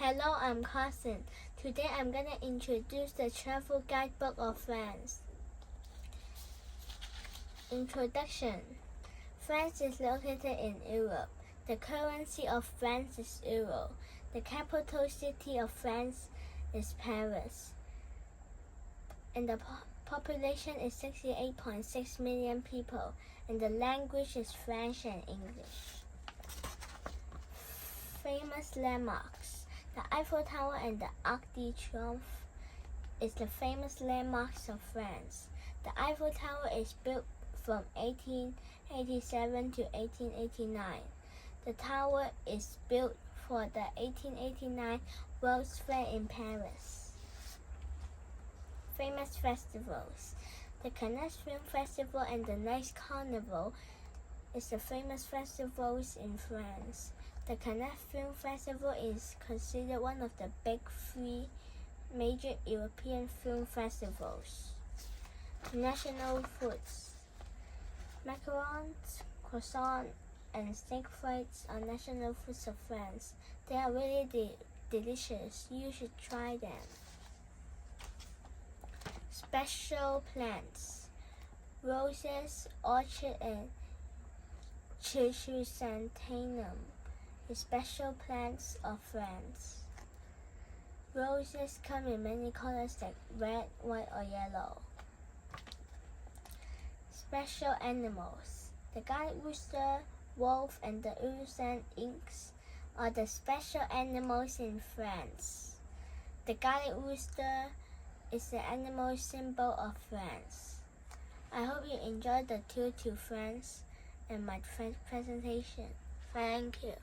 Hello, I'm Carson. Today I'm going to introduce the travel guidebook of France. Introduction. France is located in Europe. The currency of France is euro. The capital city of France is Paris. And the population is 68.6 million people. And the language is French and English. Famous landmarks. The Eiffel Tower and the Arc de Triomphe is the famous landmarks of France. The Eiffel Tower is built from 1887 to 1889. The tower is built for the 1889 World's Fair in Paris. Famous festivals. The Cannes Film Festival and the Nice Carnival is the famous festivals in France. The Cannes Film Festival is considered one of the big three major European film festivals. National foods. Macarons, croissant, and steak frites are national foods of France. They are really delicious. You should try them. Special plants. Roses, orchid, and chrysanthemum is special plants of France. Roses come in many colors like red, white, or yellow. Special animals. The Garlic Rooster, wolf, and the Urusan lynx are the special animals in France. The Garlic Rooster is the animal symbol of France. I hope you enjoyed the tour to France and my presentation. Thank you.